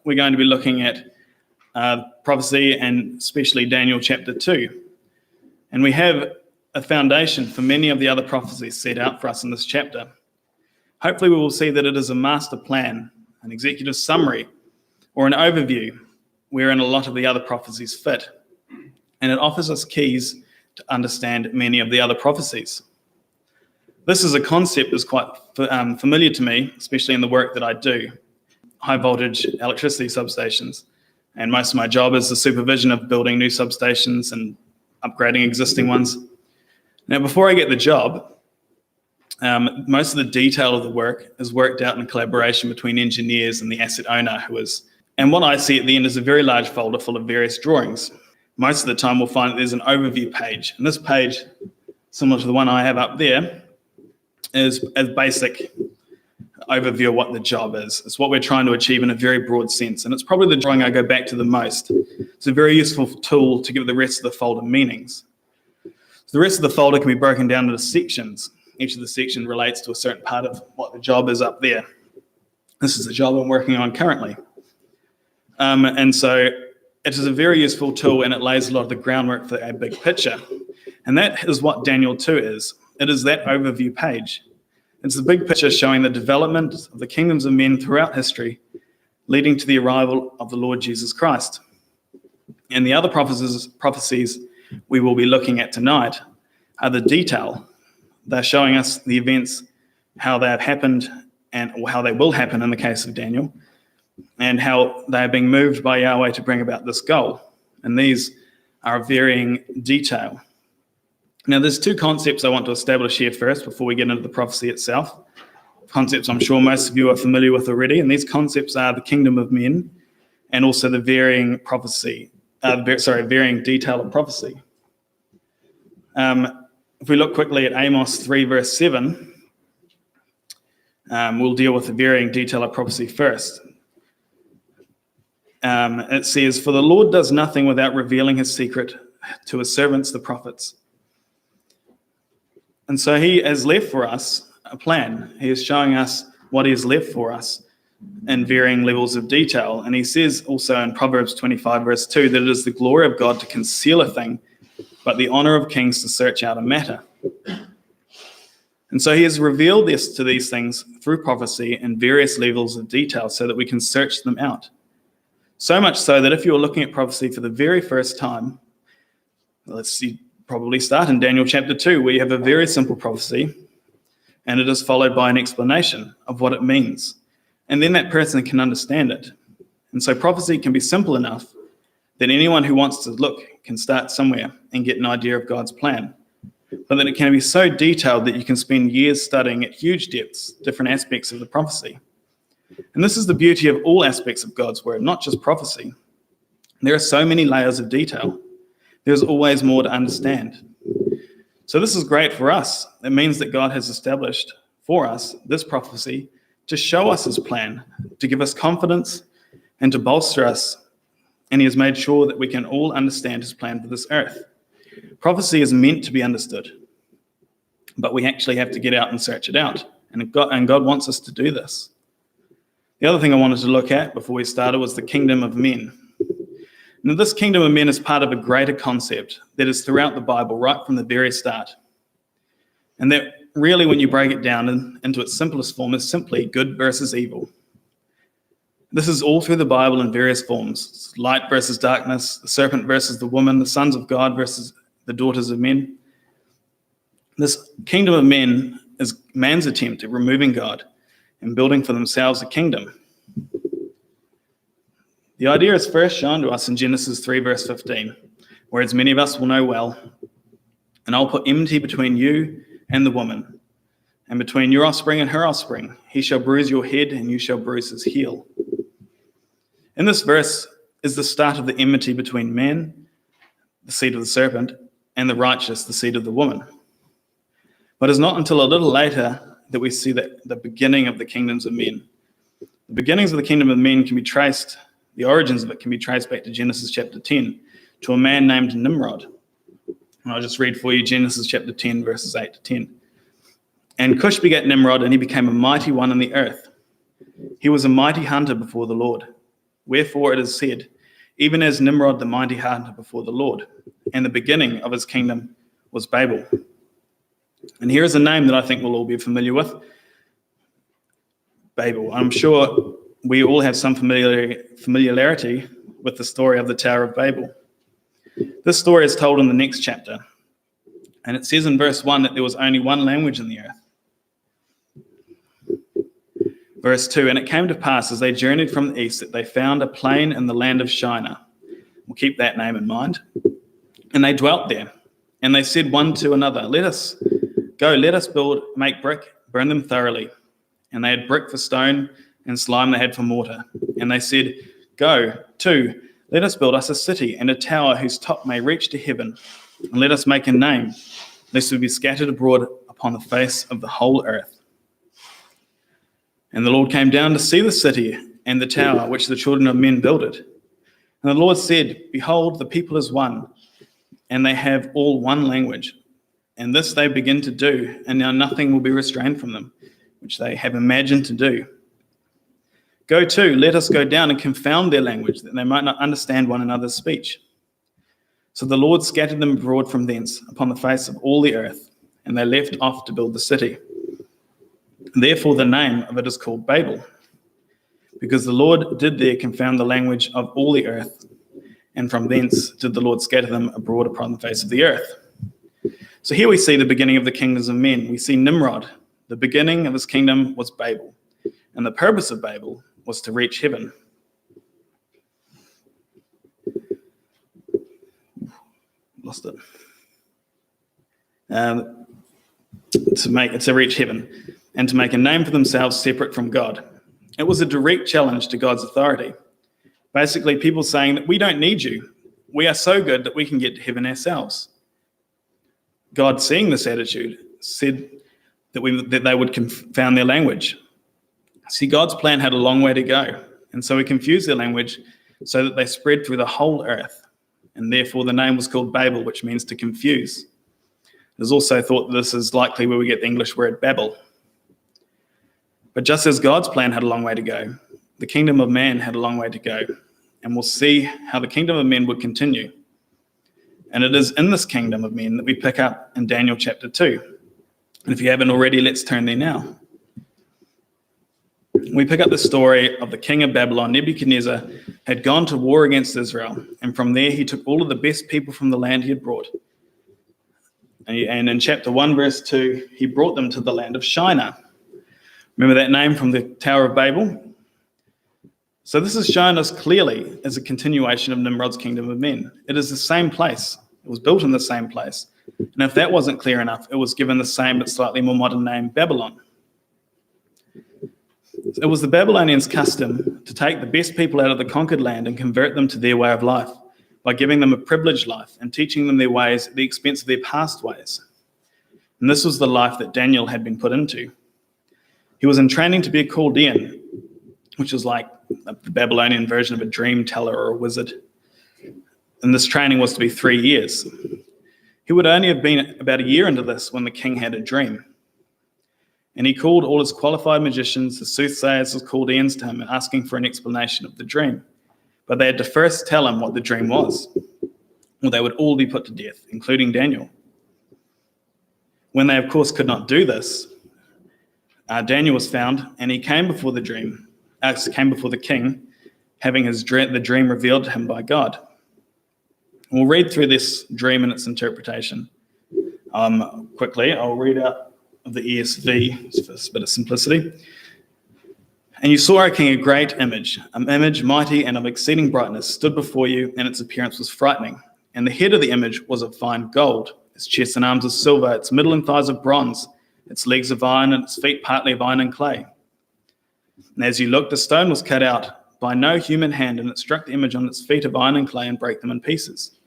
we're going to be looking at prophecy, and especially Daniel chapter 2. And we have a foundation for many of the other prophecies set out for us in this chapter. Hopefully we will see that it is a master plan, an executive summary, or an overview wherein a lot of the other prophecies fit. And it offers us keys to understand many of the other prophecies. This is a concept that's quite familiar to me, especially in the work that I do, high voltage electricity substations. And most of my job is the supervision of building new substations and upgrading existing ones. Now, before I get the job, most of the detail of the work is worked out in collaboration between engineers and the asset owner and what I see at the end is a very large folder full of various drawings. Most of the time we'll find that there's an overview page. And this page, similar to the one I have up there, is a basic overview of what the job is. It's what we're trying to achieve in a very broad sense. And it's probably the drawing I go back to the most. It's a very useful tool to give the rest of the folder meanings. So the rest of the folder can be broken down into sections. Each of the sections relates to a certain part of what the job is up there. This is the job I'm working on currently. And so it is a very useful tool, and it lays a lot of the groundwork for a big picture. And that is what Daniel 2 is. It is that overview page. It's the big picture showing the development of the kingdoms of men throughout history, leading to the arrival of the Lord Jesus Christ. And the other prophecies we will be looking at tonight are the detail. They're showing us the events, how they have happened, and how they will happen in the case of Daniel, and how they are being moved by Yahweh to bring about this goal. And these are varying detail. Now, there's two concepts I want to establish here first before we get into the prophecy itself. Concepts I'm sure most of you are familiar with already, and these concepts are the kingdom of men and also the varying detail of prophecy. If we look quickly at Amos 3 verse 7, we'll deal with the varying detail of prophecy first. It says, "For the Lord does nothing without revealing his secret to his servants, the prophets." And so he has left for us a plan. He is showing us what he has left for us in varying levels of detail. And he says also in Proverbs 25 verse 2 that it is the glory of God to conceal a thing, but the honor of kings to search out a matter. And so he has revealed these things through prophecy in various levels of detail so that we can search them out. So much so that if you're looking at prophecy for the very first time, probably start in Daniel chapter 2, where you have a very simple prophecy, and it is followed by an explanation of what it means. And then that person can understand it. And so prophecy can be simple enough that anyone who wants to look can start somewhere and get an idea of God's plan. But then it can be so detailed that you can spend years studying at huge depths different aspects of the prophecy. And this is the beauty of all aspects of God's word, not just prophecy. There are so many layers of detail. There's always more to understand. So this is great for us. It means that God has established for us this prophecy to show us his plan, to give us confidence and to bolster us. And he has made sure that we can all understand his plan for this earth. Prophecy is meant to be understood, but we actually have to get out and search it out. And God wants us to do this. The other thing I wanted to look at before we started was the kingdom of men. Now, this kingdom of men is part of a greater concept that is throughout the Bible, right from the very start. And that really, when you break it down into its simplest form, is simply good versus evil. This is all through the Bible in various forms. It's light versus darkness, the serpent versus the woman, the sons of God versus the daughters of men. This kingdom of men is man's attempt at removing God and building for themselves a kingdom. The idea is first shown to us in Genesis 3 verse 15, where as many of us will know well, "And I'll put enmity between you and the woman, and between your offspring and her offspring. He shall bruise your head, and you shall bruise his heel." In this verse is the start of the enmity between man, the seed of the serpent, and the righteous, the seed of the woman. But it's not until a little later that we see the beginning of the kingdoms of men. The beginnings of the kingdom of men can be traced, the origins of it can be traced back to Genesis chapter 10, to a man named Nimrod. And I'll just read for you Genesis chapter 10, verses 8 to 10. "And Cush begat Nimrod, and he became a mighty one in the earth. He was a mighty hunter before the Lord. Wherefore it is said, even as Nimrod the mighty hunter before the Lord, and the beginning of his kingdom was Babel. And here is a name that I think we'll all be familiar with, Babel. I'm sure we all have some familiarity with the story of the Tower of Babel. This story is told in the next chapter, and it says in verse 1 that there was only one language in the earth. Verse 2, and it came to pass as they journeyed from the east that they found a plain in the land of Shinar. We'll keep that name in mind. And they dwelt there. And they said one to another, let us make brick, burn them thoroughly. And they had brick for stone, and slime they had for mortar. And they said, go, let us build us a city and a tower whose top may reach to heaven. And let us make a name, lest we be scattered abroad upon the face of the whole earth. And the Lord came down to see the city and the tower which the children of men builded. And the Lord said, behold, the people is one, and they have all one language. And this they begin to do, and now nothing will be restrained from them, which they have imagined to do. Go to, let us go down and confound their language, that they might not understand one another's speech. So the Lord scattered them abroad from thence upon the face of all the earth, and they left off to build the city. Therefore the name of it is called Babel, because the Lord did there confound the language of all the earth, and from thence did the Lord scatter them abroad upon the face of the earth. So here we see the beginning of the kingdoms of men. We see Nimrod. The beginning of his kingdom was Babel, and the purpose of Babel was to reach heaven. Lost it. To reach heaven, and to make a name for themselves separate from God. It was a direct challenge to God's authority. Basically, people saying that we don't need you. We are so good that we can get to heaven ourselves. God, seeing this attitude, said that they would confound their language. See, God's plan had a long way to go, and so he confused their language so that they spread through the whole earth, and therefore the name was called Babel, which means to confuse. It is also thought that this is likely where we get the English word Babel. But just as God's plan had a long way to go, the kingdom of man had a long way to go, and we'll see how the kingdom of men would continue. And it is in this kingdom of men that we pick up in Daniel chapter 2. And if you haven't already, let's turn there now. We pick up the story of the king of Babylon. Nebuchadnezzar had gone to war against Israel, and from there he took all of the best people from the land he had brought. And in chapter 1, verse 2, he brought them to the land of Shinar. Remember that name from the Tower of Babel? So this is shown us clearly as a continuation of Nimrod's kingdom of men. It is the same place. It was built in the same place. And if that wasn't clear enough, it was given the same but slightly more modern name, Babylon. It was the Babylonians' custom to take the best people out of the conquered land and convert them to their way of life by giving them a privileged life and teaching them their ways at the expense of their past ways. And this was the life that Daniel had been put into. He was in training to be a Chaldean, which is like the Babylonian version of a dream teller or a wizard. And this training was to be 3 years. He would only have been about a year into this when the king had a dream. And he called all his qualified magicians, the soothsayers, the Chaldeans to him, asking for an explanation of the dream. But they had to first tell him what the dream was, or they would all be put to death, including Daniel. When they, of course, could not do this, Daniel was found, and he came before the king, having the dream revealed to him by God. We'll read through this dream and its interpretation quickly. I'll read out of the ESV for a bit of simplicity. And you saw, O king, a great image, an image mighty and of exceeding brightness, stood before you, and its appearance was frightening. And the head of the image was of fine gold, its chest and arms of silver, its middle and thighs of bronze, its legs of iron, and its feet partly of iron and clay. And as you looked, a stone was cut out by no human hand, and it struck the image on its feet of iron and clay and brake them in pieces.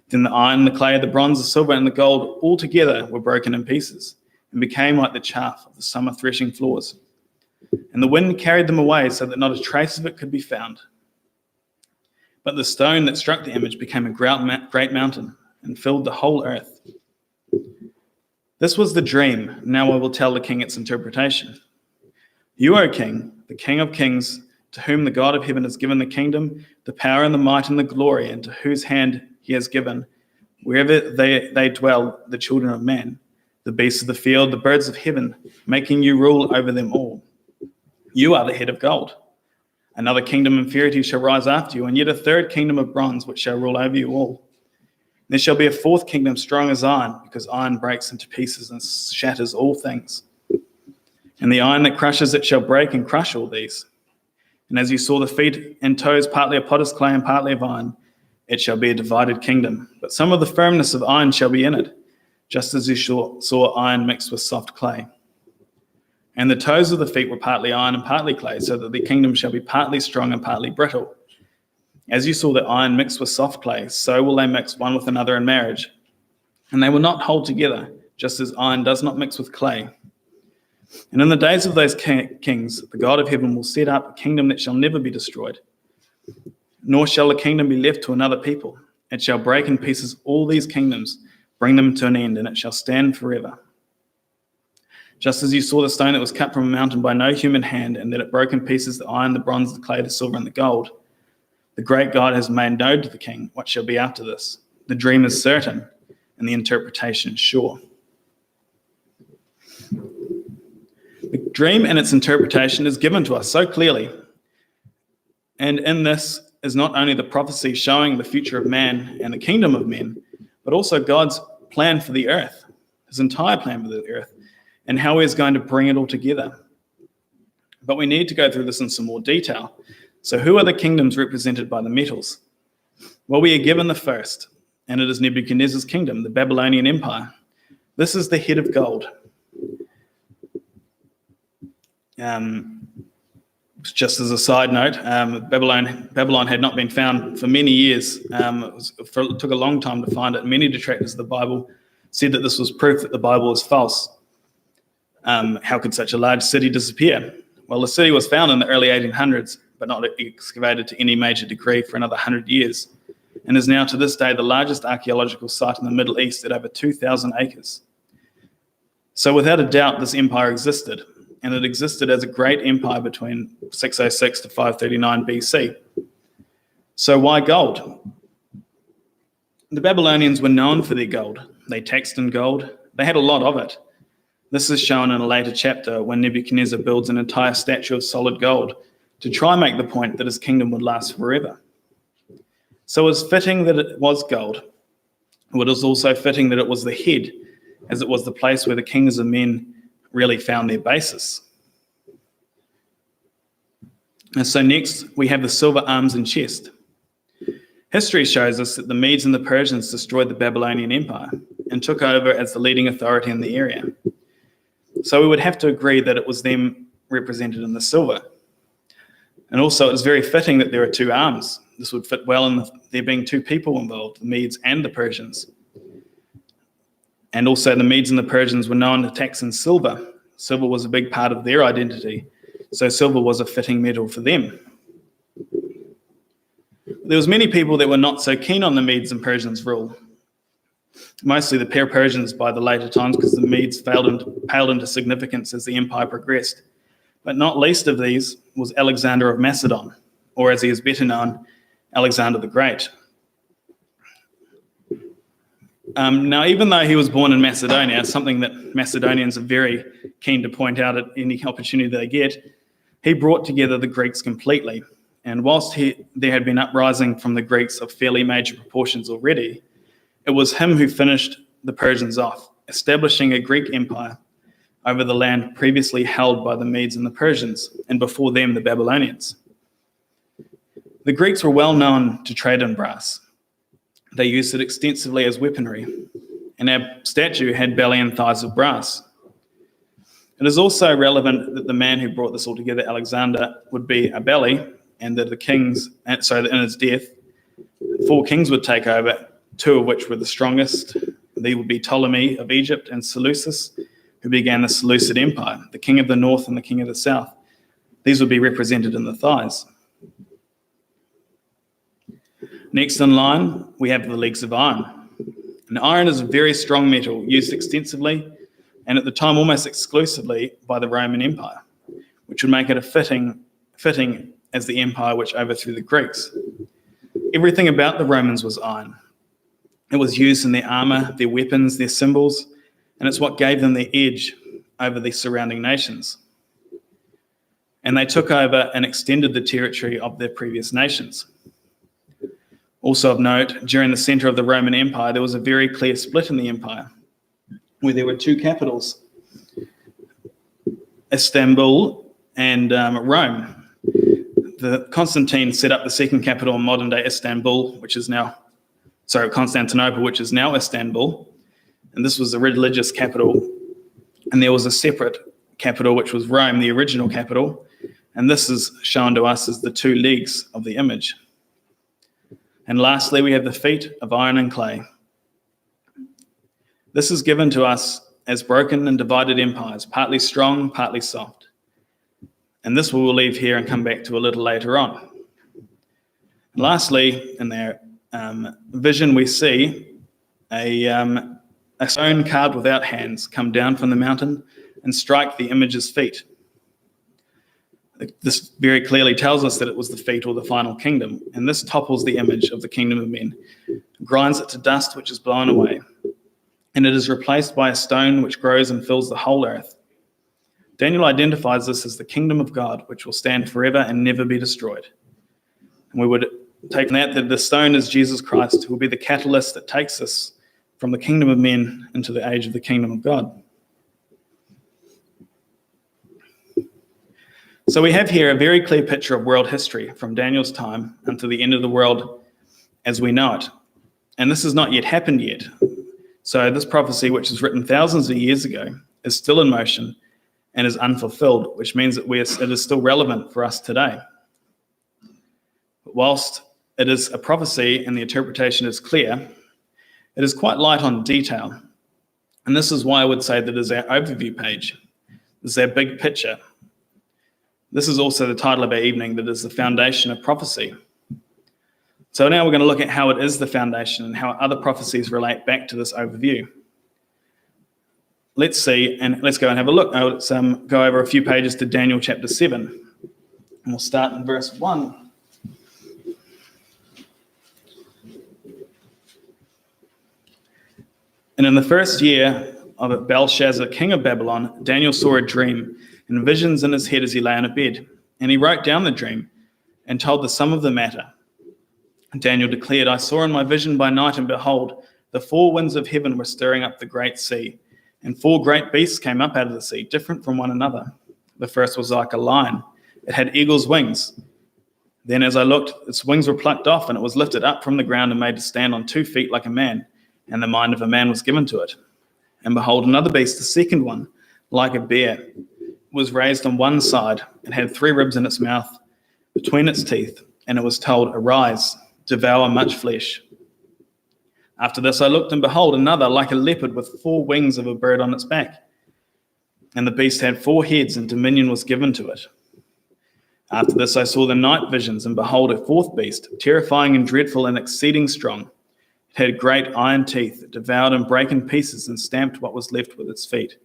Then the iron, the clay, the bronze, the silver, and the gold all together were broken in pieces, and became like the chaff of the summer threshing floors. And the wind carried them away, so that not a trace of it could be found. But the stone that struck the image became a great mountain, and filled the whole earth. This was the dream. Now I will tell the king its interpretation. You, O king, the king of kings, to whom the God of heaven has given the kingdom, the power and the might and the glory, and to whose hand he has given, wherever they dwell, the children of man, the beasts of the field, the birds of heaven, making you rule over them all. You are the head of gold. Another kingdom inferior to you shall rise after you, and yet a third kingdom of bronze, which shall rule over you all. There shall be a fourth kingdom strong as iron, because iron breaks into pieces and shatters all things. And the iron that crushes it shall break and crush all these. And as you saw the feet and toes, partly of potter's clay and partly of iron, it shall be a divided kingdom. But some of the firmness of iron shall be in it, just as you saw iron mixed with soft clay. And the toes of the feet were partly iron and partly clay, so that the kingdom shall be partly strong and partly brittle. As you saw the iron mixed with soft clay, so will they mix one with another in marriage. And they will not hold together, just as iron does not mix with clay. And in the days of those kings, the God of heaven will set up a kingdom that shall never be destroyed, nor shall the kingdom be left to another people. It shall break in pieces all these kingdoms, bring them to an end, and it shall stand forever. Just as you saw the stone that was cut from a mountain by no human hand, and that it broke in pieces the iron, the bronze, the clay, the silver, and the gold, the great God has made known to the king what shall be after this. The dream is certain, and the interpretation sure. The dream and its interpretation is given to us so clearly. And in this is not only the prophecy showing the future of man and the kingdom of men, but also God's plan for the earth, his entire plan for the earth, and how he is going to bring it all together. But we need to go through this in some more detail. So who are the kingdoms represented by the metals? Well, we are given the first, and it is Nebuchadnezzar's kingdom, the Babylonian Empire. This is the head of gold. Just as a side note, Babylon had not been found for many years. It took a long time to find it. Many detractors of the Bible said that this was proof that the Bible is false. How could such a large city disappear? Well, the city was found in the early 1800s, but not excavated to any major degree for another 100 years, and is now to this day the largest archaeological site in the Middle East at over 2,000 acres. So without a doubt, this empire existed, and it existed as a great empire between 606 to 539 BC. So why gold? The Babylonians were known for their gold. They taxed in gold. They had a lot of it. This is shown in a later chapter when Nebuchadnezzar builds an entire statue of solid gold to try and make the point that his kingdom would last forever. So it was fitting that it was gold. It was also fitting that it was the head, as it was the place where the kings of men really found their basis. And so next, we have the silver arms and chest. History shows us that the Medes and the Persians destroyed the Babylonian Empire and took over as the leading authority in the area. So we would have to agree that it was them represented in the silver. And also, it's very fitting that there are two arms. This would fit well in there being two people involved, the Medes and the Persians. And also, the Medes and the Persians were known to tax in silver. Silver was a big part of their identity, so silver was a fitting metal for them. There was many people that were not so keen on the Medes and Persians' rule. Mostly the Persians by the later times, because the Medes paled into significance as the empire progressed. But not least of these was Alexander of Macedon, or as he is better known, Alexander the Great. Now, even though he was born in Macedonia, something that Macedonians are very keen to point out at any opportunity they get, he brought together the Greeks completely. And whilst there had been uprising from the Greeks of fairly major proportions already, it was him who finished the Persians off, establishing a Greek empire over the land previously held by the Medes and the Persians, and before them, the Babylonians. The Greeks were well known to trade in brass. They used it extensively as weaponry, and our statue had belly and thighs of brass. It is also relevant that the man who brought this all together, Alexander, would be a belly, and that that in his death, 4 kings would take over, 2 of which were the strongest. They would be Ptolemy of Egypt and Seleucus, who began the Seleucid Empire, the king of the north and the king of the south. These would be represented in the thighs. Next in line, we have the legs of iron. And iron is a very strong metal, used extensively, and at the time almost exclusively by the Roman Empire, which would make it a fitting as the empire which overthrew the Greeks. Everything about the Romans was iron. It was used in their armor, their weapons, their symbols, and it's what gave them their edge over the surrounding nations. And they took over and extended the territory of their previous nations. Also of note, during the center of the Roman Empire, there was a very clear split in the empire, where there were two capitals, Istanbul and Rome. Constantine set up the second capital in modern-day Istanbul, Constantinople, which is now Istanbul, and this was the religious capital. And there was a separate capital, which was Rome, the original capital, and this is shown to us as the two legs of the image. And lastly, we have the feet of iron and clay. This is given to us as broken and divided empires, partly strong, partly soft. And this we will leave here and come back to a little later on. And lastly, in their vision, we see a stone carved without hands come down from the mountain and strike the image's feet. This very clearly tells us that it was the feet or the final kingdom, and this topples the image of the kingdom of men, grinds it to dust which is blown away, and it is replaced by a stone which grows and fills the whole earth. Daniel identifies this as the kingdom of God, which will stand forever and never be destroyed. And we would take that the stone is Jesus Christ, who will be the catalyst that takes us from the kingdom of men into the age of the kingdom of God. So we have here a very clear picture of world history from Daniel's time until the end of the world as we know it. And this has not yet happened yet. So this prophecy, which was written thousands of years ago, is still in motion and is unfulfilled, which means that it is still relevant for us today. But whilst it is a prophecy and the interpretation is clear, it is quite light on detail. And this is why I would say that it is our overview page. This is our big picture. This is also the title of our evening, that is the foundation of prophecy. So now we're going to look at how it is the foundation and how other prophecies relate back to this overview. Let's see, and let's go and have a look. Let's go over a few pages to Daniel chapter 7. And we'll start in verse 1. And in the first year of Belshazzar, king of Babylon, Daniel saw a dream and visions in his head as he lay on a bed. And he wrote down the dream and told the sum of the matter. And Daniel declared, I saw in my vision by night, and behold, the four winds of heaven were stirring up the great sea. And four great beasts came up out of the sea, different from one another. The first was like a lion. It had eagle's wings. Then as I looked, its wings were plucked off, and it was lifted up from the ground and made to stand on 2 feet like a man. And the mind of a man was given to it. And behold, another beast, the second one, like a bear, was raised on one side and had 3 ribs in its mouth between its teeth. And it was told, arise, devour much flesh. After this I looked, and behold, another like a leopard with 4 wings of a bird on its back. And the beast had 4 heads, and dominion was given to it. After this I saw the night visions, and behold, a 4th beast, terrifying and dreadful and exceeding strong. It had great iron teeth, it devoured and brake in pieces, and stamped what was left with its feet.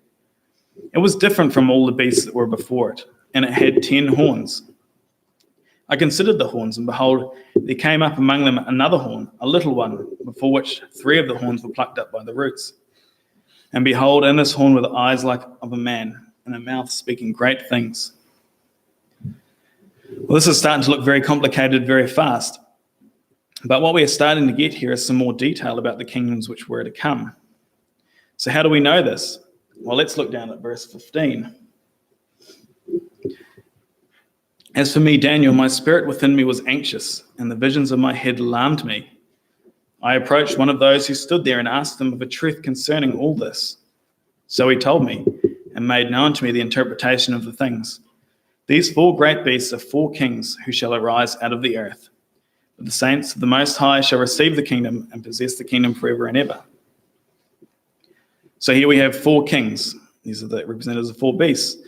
It was different from all the beasts that were before it, and it had 10 horns. I considered the horns, and behold, there came up among them another horn, a little one, before which 3 of the horns were plucked up by the roots. And behold, in this horn were the eyes like of a man, and a mouth speaking great things. Well, this is starting to look very complicated very fast. But what we are starting to get here is some more detail about the kingdoms which were to come. So how do we know this? Well, let's look down at verse 15. As for me, Daniel, my spirit within me was anxious, and the visions of my head alarmed me. I approached one of those who stood there and asked them of a truth concerning all this. So he told me and made known to me the interpretation of the things. These 4 great beasts are 4 kings who shall arise out of the earth. But the saints of the Most High shall receive the kingdom and possess the kingdom forever and ever. So here we have 4 kings. These are the representatives of 4 beasts.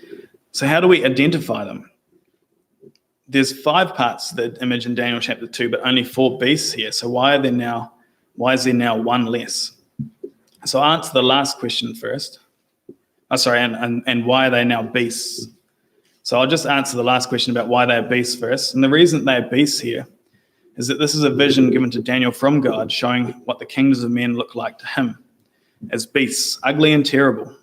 So how do we identify them? There's 5 parts to the image in Daniel chapter 2, but only 4 beasts here. So why is there now 1 less? So I'll answer the last question first. And why are they now beasts? So I'll just answer the last question about why they are beasts first. And the reason they are beasts here is that this is a vision given to Daniel from God, showing what the kingdoms of men look like to him as beasts, ugly and terrible.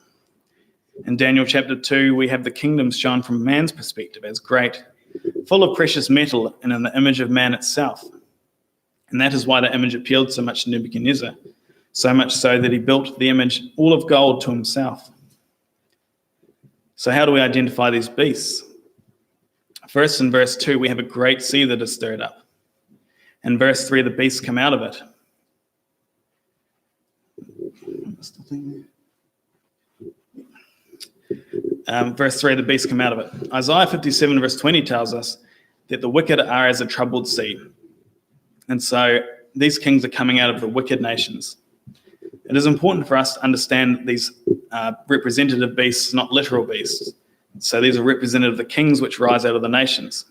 In Daniel chapter 2, we have the kingdoms shown from man's perspective as great, full of precious metal and in the image of man itself. And that is why the image appealed so much to Nebuchadnezzar, so much so that he built the image all of gold to himself. So how do we identify these beasts? First, in verse 2, we have a great sea that is stirred up. In verse 3, the beasts come out of it. Verse 3, the beasts come out of it. Isaiah 57 verse 20 tells us that the wicked are as a troubled sea. And so these kings are coming out of the wicked nations. It is important for us to understand these representative beasts, not literal beasts. So these are representative of the kings which rise out of the nations.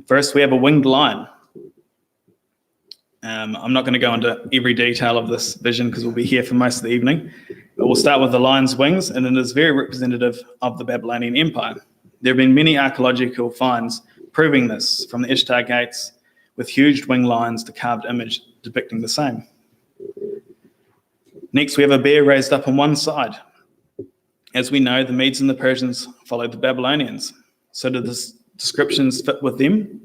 First, we have a winged lion. I'm not going to go into every detail of this vision because we'll be here for most of the evening. But we'll start with the lion's wings, and it is very representative of the Babylonian Empire. There have been many archaeological finds proving this, from the Ishtar gates with huge winged lions to carved image depicting the same. Next, we have a bear raised up on one side. As we know, the Medes and the Persians followed the Babylonians. So do the descriptions fit with them?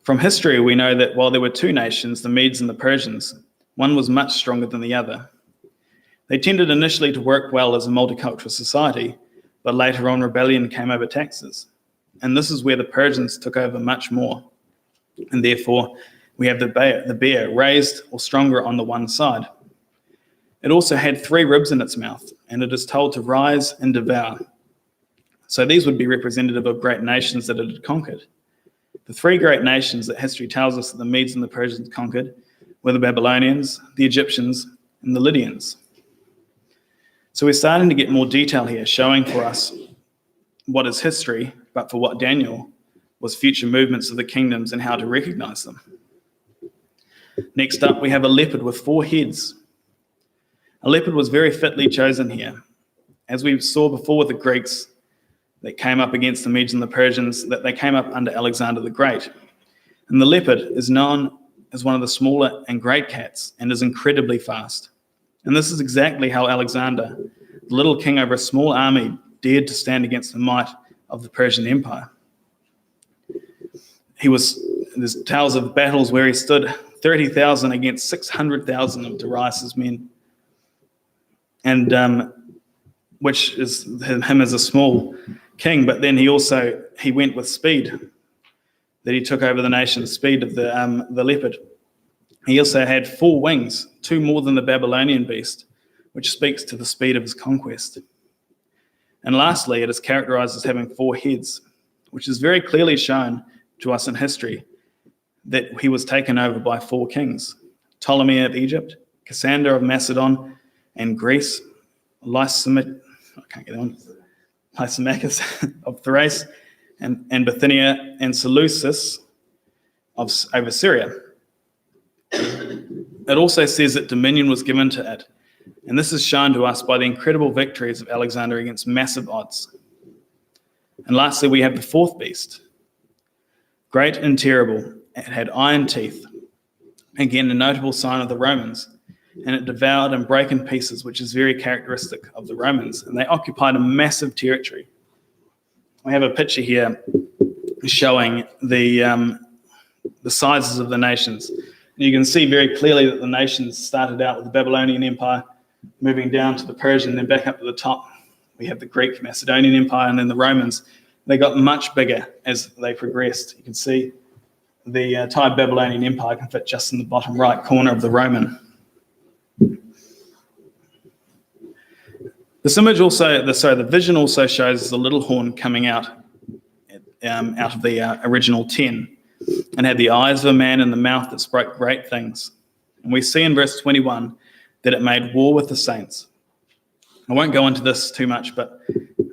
From history, we know that while there were two nations, the Medes and the Persians, one was much stronger than the other. They tended initially to work well as a multicultural society, but later on rebellion came over taxes. And this is where the Persians took over much more. And therefore, we have the bear raised or stronger on the one side. It also had 3 ribs in its mouth, and it is told to rise and devour. So these would be representative of great nations that it had conquered. The 3 great nations that history tells us that the Medes and the Persians conquered were the Babylonians, the Egyptians, and the Lydians. So we're starting to get more detail here, showing for us what is history, but for what Daniel was future movements of the kingdoms and how to recognize them. Next up, we have a leopard with 4 heads. A leopard was very fitly chosen here. As we saw before with the Greeks that came up against the Medes and the Persians, that they came up under Alexander the Great. And the leopard is known as one of the smaller and great cats and is incredibly fast. And this is exactly how Alexander, the little king over a small army, dared to stand against the might of the Persian Empire. There's tales of battles where he stood 30,000 against 600,000 of Darius's men. And which is him as a small king, but then he went with speed, that he took over the nation, the speed of the leopard. He also had 4 wings, 2 more than the Babylonian beast, which speaks to the speed of his conquest. And lastly, it is characterized as having 4 heads, which is very clearly shown to us in history that he was taken over by 4 kings: Ptolemy of Egypt, Cassander of Macedon and Greece, Lysimachus of Thrace, and Bithynia, and Seleucus over Syria. It also says that dominion was given to it, and this is shown to us by the incredible victories of Alexander against massive odds. And lastly, we have the 4th beast, great and terrible. It had iron teeth, again a notable sign of the Romans, and it devoured and broke in pieces, which is very characteristic of the Romans, and they occupied a massive territory. We have a picture here showing the sizes of the nations. And you can see very clearly that the nations started out with the Babylonian Empire, moving down to the Persian, then back up to the top. We have the Greek Macedonian Empire, and then the Romans. They got much bigger as they progressed. You can see the entire Babylonian Empire can fit just in the bottom right corner of the Roman. The vision also shows the little horn coming out of the original 10, and had the eyes of a man and the mouth that spoke great things. And we see in verse 21 that it made war with the saints. I won't go into this too much, but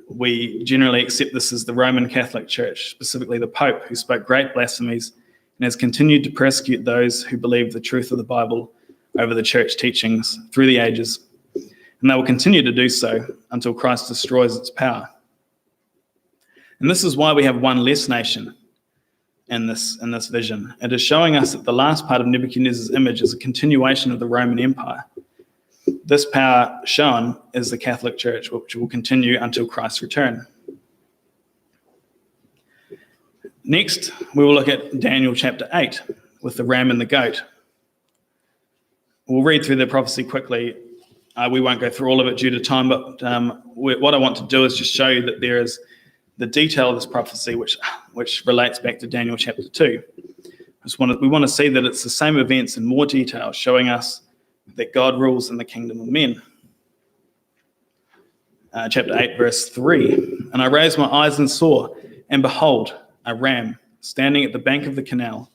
we generally accept this as the Roman Catholic Church, specifically the Pope, who spoke great blasphemies and has continued to persecute those who believe the truth of the Bible over the church teachings through the ages. And they will continue to do so until Christ destroys its power. And this is why we have one less nation in this vision. It is showing us that the last part of Nebuchadnezzar's image is a continuation of the Roman Empire. This power shown is the Catholic Church, which will continue until Christ's return. Next, we will look at Daniel chapter 8 with the ram and the goat. We'll read through the prophecy quickly. We won't go through all of it due to time, but what I want to do is just show you that there is the detail of this prophecy which relates back to Daniel chapter 2. We want to see that it's the same events in more detail, showing us that God rules in the kingdom of men. Chapter 8, verse 3. And I raised my eyes and saw, and behold, a ram standing at the bank of the canal.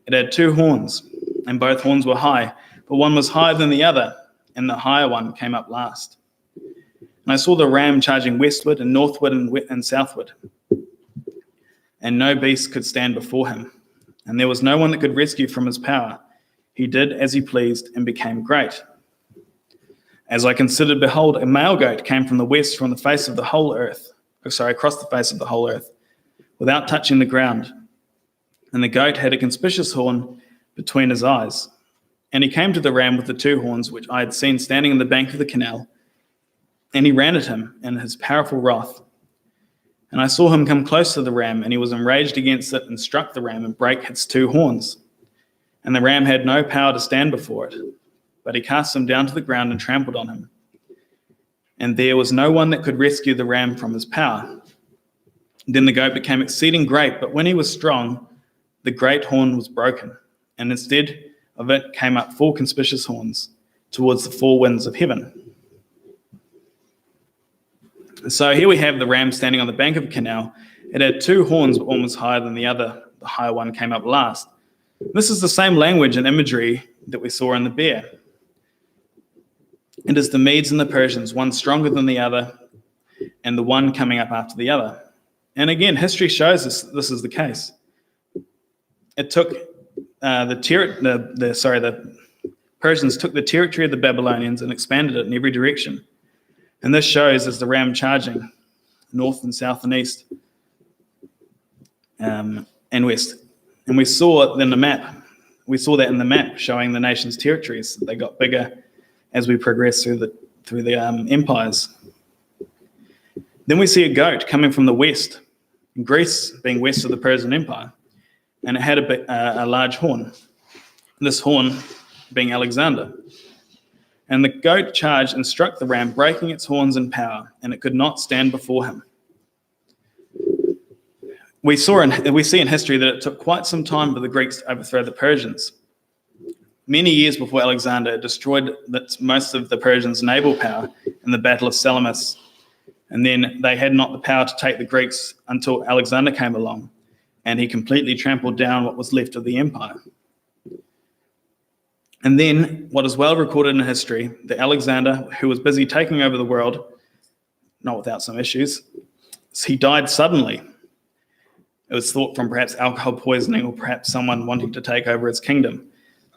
It had two horns, and both horns were high, but one was higher than the other, and the higher one came up last. And I saw the ram charging westward and northward and southward, and no beast could stand before him, and there was no one that could rescue from his power. He did as he pleased and became great. As I considered, behold, a male goat came from the west from the face of the whole earth, across the face of the whole earth, without touching the ground. And the goat had a conspicuous horn between his eyes. And he came to the ram with the two horns, which I had seen standing on the bank of the canal, and he ran at him in his powerful wrath. And I saw him come close to the ram, and he was enraged against it and struck the ram and brake its two horns. And the ram had no power to stand before it, but he cast him down to the ground and trampled on him. And there was no one that could rescue the ram from his power. Then the goat became exceeding great, but when he was strong, the great horn was broken, and instead of it came up four conspicuous horns towards the four winds of heaven. So here we have the ram standing on the bank of a canal. It had two horns, but one was higher than the other. The higher one came up last. This is the same language and imagery that we saw in the bear. It is the Medes and the Persians, one stronger than the other, and the one coming up after the other. And again, history shows us this is the case. It took the Persians took the territory of the Babylonians and expanded it in every direction. And this shows as the ram charging north and south and east and west. And we saw in the map. We saw that in the map showing the nation's territories. They got bigger as we progressed through the empires. Then we see a goat coming from the west, Greece being west of the Persian Empire, and it had a large horn. This horn being Alexander. And the goat charged and struck the ram, breaking its horns in power, and it could not stand before him. We see in history that it took quite some time for the Greeks to overthrow the Persians. Many years before Alexander destroyed most of the Persians' naval power in the Battle of Salamis, and then they had not the power to take the Greeks until Alexander came along, and he completely trampled down what was left of the empire. And then, what is well recorded in history, that Alexander, who was busy taking over the world, not without some issues, he died suddenly. It was thought from perhaps alcohol poisoning or perhaps someone wanting to take over his kingdom.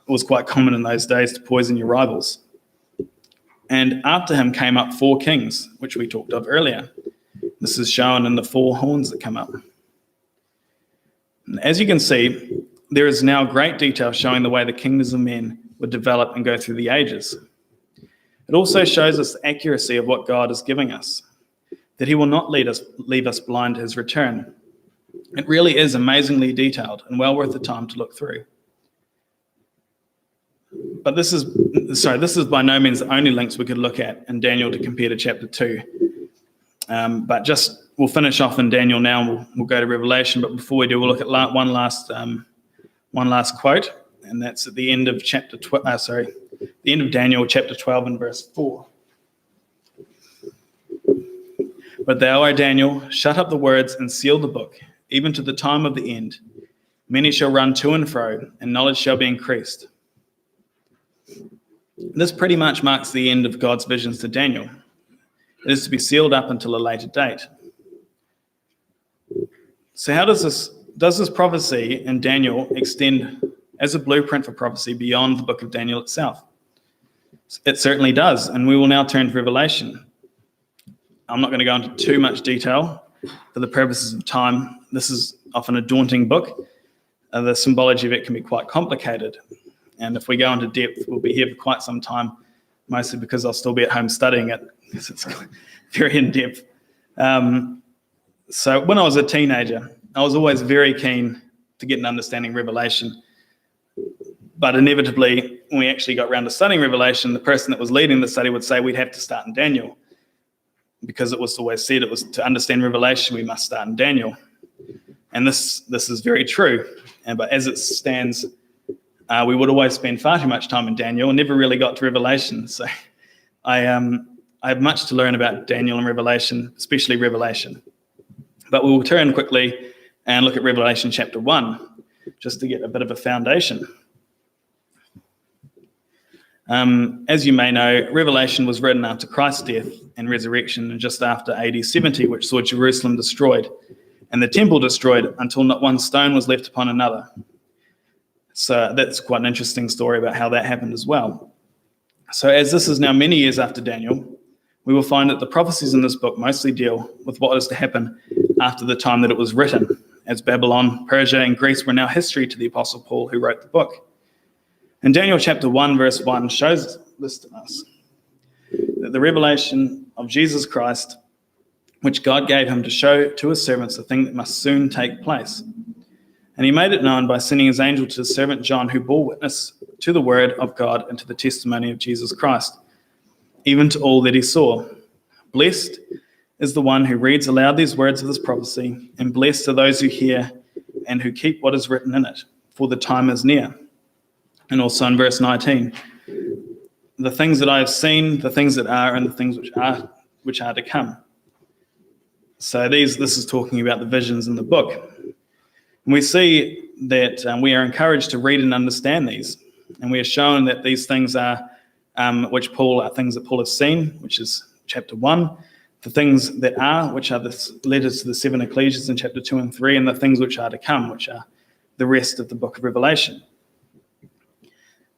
It was quite common in those days to poison your rivals. And after him came up four kings, which we talked of earlier. This is shown in the four horns that come up. And as you can see, there is now great detail showing the way the kingdoms of men would develop and go through the ages. It also shows us the accuracy of what God is giving us, that he will not leave us blind to his return. It really is amazingly detailed and well worth the time to look through. But this is by no means the only links we could look at in Daniel to compare to chapter 2. But we'll finish off in Daniel now, and we'll go to Revelation. But before we do, we'll look at one last quote, and that's at the end of the end of Daniel chapter 12 and verse 4. But thou, O Daniel, shut up the words and seal the book, even to the time of the end. Many shall run to and fro, and knowledge shall be increased. This pretty much marks the end of God's visions to Daniel. It is to be sealed up until a later date. So how does this prophecy in Daniel extend as a blueprint for prophecy beyond the book of Daniel itself? It certainly does, and we will now turn to Revelation. I'm not going to go into too much detail, for the purposes of time. This is often a daunting book. The symbology of it can be quite complicated. And if we go into depth, we'll be here for quite some time, mostly because I'll still be at home studying it, because it's very in-depth. So when I was a teenager, I was always very keen to get an understanding of Revelation. But inevitably, when we actually got around to studying Revelation, the person that was leading the study would say we'd have to start in Daniel, because it was always said it was to understand Revelation, we must start in Daniel. And this is very true. But as it stands, we would always spend far too much time in Daniel and never really got to Revelation. So I have much to learn about Daniel and Revelation, especially Revelation. But we'll turn quickly and look at Revelation chapter 1, just to get a bit of a foundation. As you may know, Revelation was written after Christ's death and resurrection, and just after AD 70, which saw Jerusalem destroyed and the temple destroyed until not one stone was left upon another. So that's quite an interesting story about how that happened as well. So as this is now many years after Daniel, we will find that the prophecies in this book mostly deal with what is to happen after the time that it was written, as Babylon, Persia, and Greece were now history to the Apostle Paul, who wrote the book. And Daniel chapter 1, verse 1 shows this to us, that the revelation of Jesus Christ, which God gave him to show to his servants the thing that must soon take place. And he made it known by sending his angel to his servant John, who bore witness to the word of God and to the testimony of Jesus Christ, even to all that he saw. Blessed is the one who reads aloud these words of this prophecy, and blessed are those who hear and who keep what is written in it, for the time is near. And also in verse 19, the things that I have seen, the things that are, and the things which are to come. So this is talking about the visions in the book. And we see that we are encouraged to read and understand these. And we are shown that these things are things that Paul has seen, which is chapter 1. The things that are, which are the letters to the 7 ecclesias in chapter 2 and 3, and the things which are to come, which are the rest of the book of Revelation.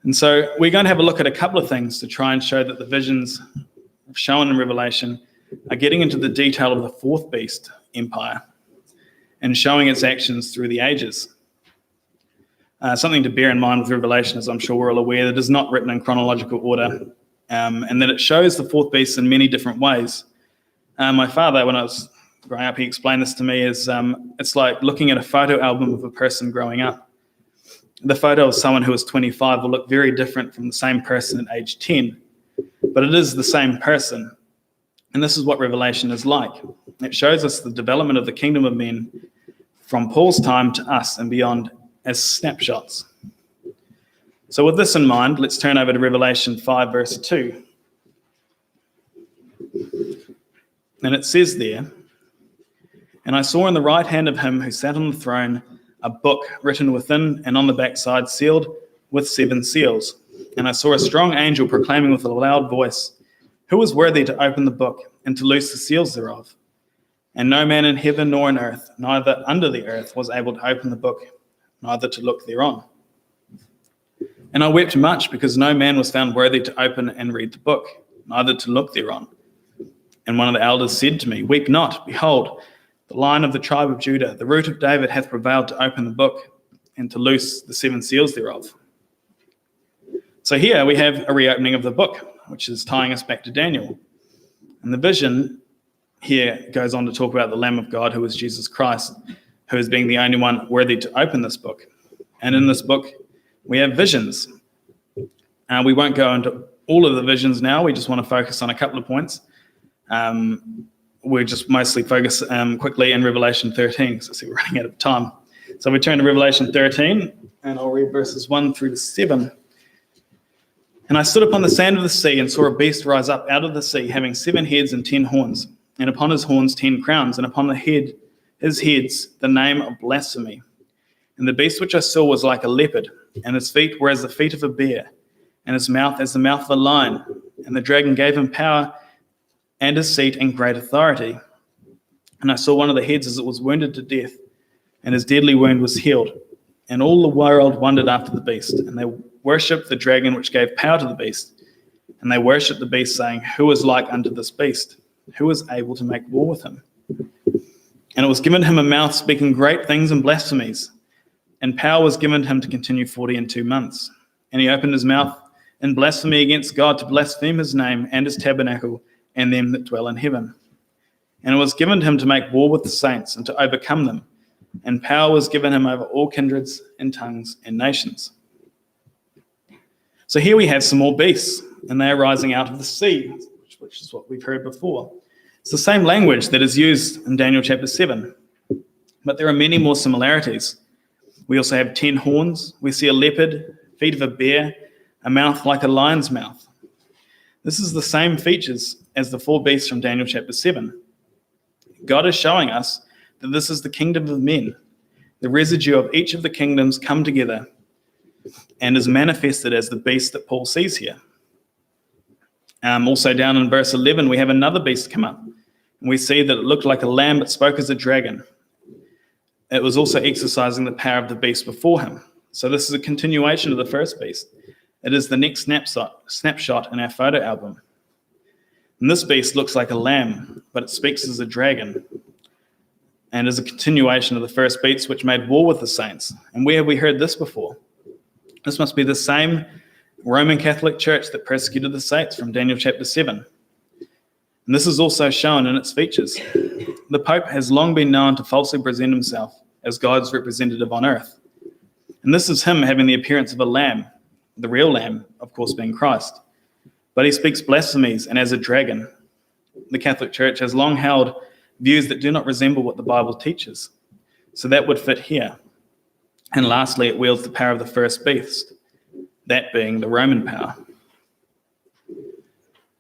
And so we're going to have a look at a couple of things to try and show that the visions shown in Revelation are getting into the detail of the fourth beast empire and showing its actions through the ages. Something to bear in mind with Revelation, as I'm sure we're all aware, that it is not written in chronological order, and that it shows the fourth beast in many different ways. My father, when I was growing up, he explained this to me as it's like looking at a photo album of a person growing up. The photo of someone who is 25 will look very different from the same person at age 10, but it is the same person. And this is what Revelation is like. It shows us the development of the kingdom of men from Paul's time to us and beyond as snapshots. So with this in mind, let's turn over to Revelation 5, verse 2. And it says there, "And I saw in the right hand of him who sat on the throne a book written within and on the backside, sealed with 7 seals. And I saw a strong angel proclaiming with a loud voice, 'Who is worthy to open the book and to loose the seals thereof?' And no man in heaven nor in earth, neither under the earth, was able to open the book, neither to look thereon. And I wept much, because no man was found worthy to open and read the book, neither to look thereon. And one of the elders said to me, 'Weep not, behold, the Lion of the tribe of Judah, the Root of David, hath prevailed to open the book and to loose the 7 seals thereof.'" So here we have a reopening of the book, which is tying us back to Daniel. And the vision here goes on to talk about the Lamb of God, who is Jesus Christ, who is being the only one worthy to open this book. And in this book, we have visions. We won't go into all of the visions now. We just want to focus on a couple of points. We'll just mostly focus quickly in Revelation 13, because I see we're running out of time. So we turn to Revelation 13, and I'll read verses 1 through to 7. "And I stood upon the sand of the sea, and saw a beast rise up out of the sea, having 7 heads and 10 horns, and upon his horns 10 crowns, and upon his heads the name of blasphemy. And the beast which I saw was like a leopard, and his feet were as the feet of a bear, and his mouth as the mouth of a lion. And the dragon gave him power and his seat and great authority. And I saw one of the heads as it was wounded to death, and his deadly wound was healed. And all the world wondered after the beast, and they worshipped the dragon which gave power to the beast. And they worshipped the beast, saying, 'Who is like unto this beast? Who is able to make war with him?' And it was given him a mouth speaking great things and blasphemies. And power was given him to continue 42 months. And he opened his mouth in blasphemy against God to blaspheme his name and his tabernacle and them that dwell in heaven. And it was given him to make war with the saints and to overcome them. And power was given him over all kindreds and tongues and nations. So here we have some more beasts, and they are rising out of the sea, which is what we've heard before. It's the same language that is used in Daniel chapter 7, but there are many more similarities. We also have 10 horns. We see a leopard, feet of a bear, a mouth like a lion's mouth. This is the same features as the 4 beasts from Daniel chapter 7. God is showing us that this is the kingdom of men. The residue of each of the kingdoms come together and is manifested as the beast that Paul sees here. Also down in verse 11, we have another beast come up. And we see that it looked like a lamb but spoke as a dragon. It was also exercising the power of the beast before him. So this is a continuation of the first beast. It is the next snapshot in our photo album. And this beast looks like a lamb, but it speaks as a dragon, and is a continuation of the first beast which made war with the saints. And where have we heard this before? This must be the same Roman Catholic Church that persecuted the saints from Daniel chapter 7. And this is also shown in its features. The Pope has long been known to falsely present himself as God's representative on earth. And this is him having the appearance of a lamb, the real lamb, of course, being Christ. But he speaks blasphemies and as a dragon. The Catholic Church has long held views that do not resemble what the Bible teaches. So that would fit here. And lastly, it wields the power of the first beast, that being the Roman power.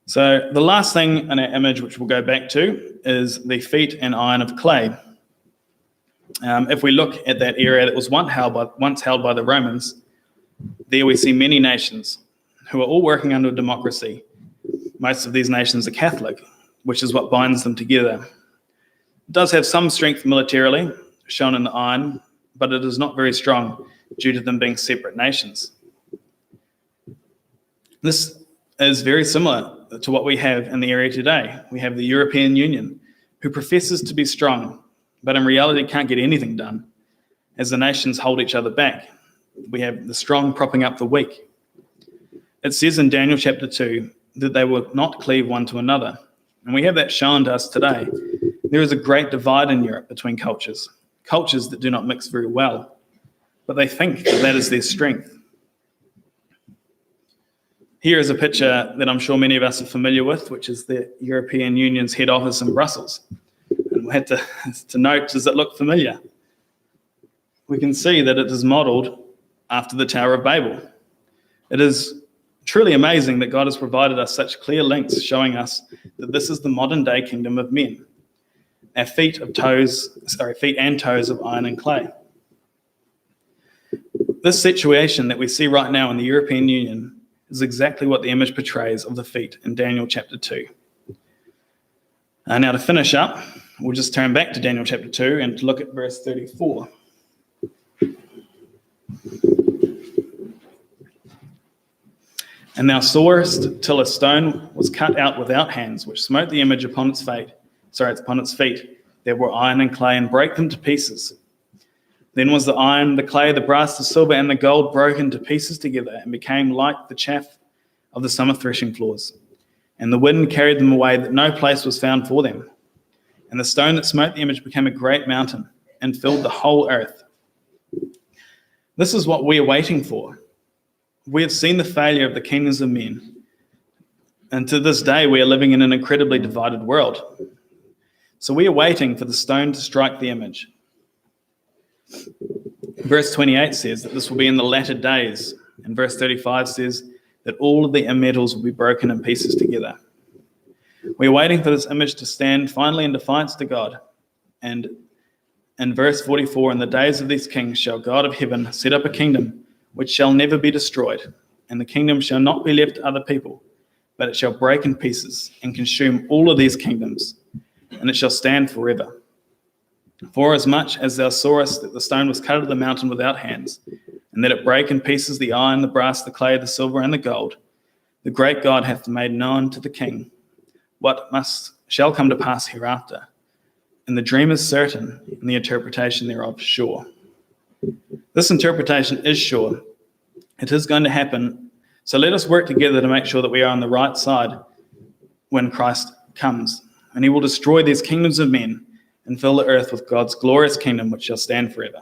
So the last thing in our image, which we'll go back to, is the feet and iron of clay. If we look at that area that was once held by the Romans, there we see many nations who are all working under democracy. Most of these nations are Catholic, which is what binds them together. It does have some strength militarily, shown in the iron, but it is not very strong due to them being separate nations. This is very similar to what we have in the area today. We have the European Union, who professes to be strong, but in reality can't get anything done, as the nations hold each other back. We have the strong propping up the weak. It says in Daniel chapter 2 that they will not cleave one to another. And we have that shown to us today. There is a great divide in Europe between cultures that do not mix very well, but they think that is their strength. Here is a picture that I'm sure many of us are familiar with, which is the European Union's head office in Brussels. And we had to note, does it look familiar? We can see that it is modelled after the Tower of Babel. It is truly amazing that God has provided us such clear links showing us that this is the modern day kingdom of men. Our feet and toes of iron and clay. This situation that we see right now in the European Union is exactly what the image portrays of the feet in Daniel chapter 2. Now to finish up, we'll just turn back to Daniel chapter 2 and to look at verse 34. And thou sawest till a stone was cut out without hands, which smote the image upon its feet. There were iron and clay, and brake them to pieces. Then was the iron, the clay, the brass, the silver, and the gold broken to pieces together, and became like the chaff of the summer threshing floors. And the wind carried them away, that no place was found for them. And the stone that smote the image became a great mountain, and filled the whole earth. This is what we are waiting for. We have seen the failure of the kingdoms of men. And to this day, we are living in an incredibly divided world. So we are waiting for the stone to strike the image. Verse 28 says that this will be in the latter days. And verse 35 says that all of the metals will be broken in pieces together. We are waiting for this image to stand finally in defiance to God. And in verse 44, in the days of these kings shall God of heaven set up a kingdom which shall never be destroyed, and the kingdom shall not be left to other people, but it shall break in pieces and consume all of these kingdoms, and it shall stand forever. Forasmuch as thou sawest that the stone was cut out of the mountain without hands, and that it brake in pieces the iron, the brass, the clay, the silver, and the gold, the great God hath made known to the king what shall come to pass hereafter. and the dream is certain, and the interpretation thereof sure. This interpretation is sure. It is going to happen. So let us work together to make sure that we are on the right side when Christ comes. And he will destroy these kingdoms of men and fill the earth with God's glorious kingdom, which shall stand forever.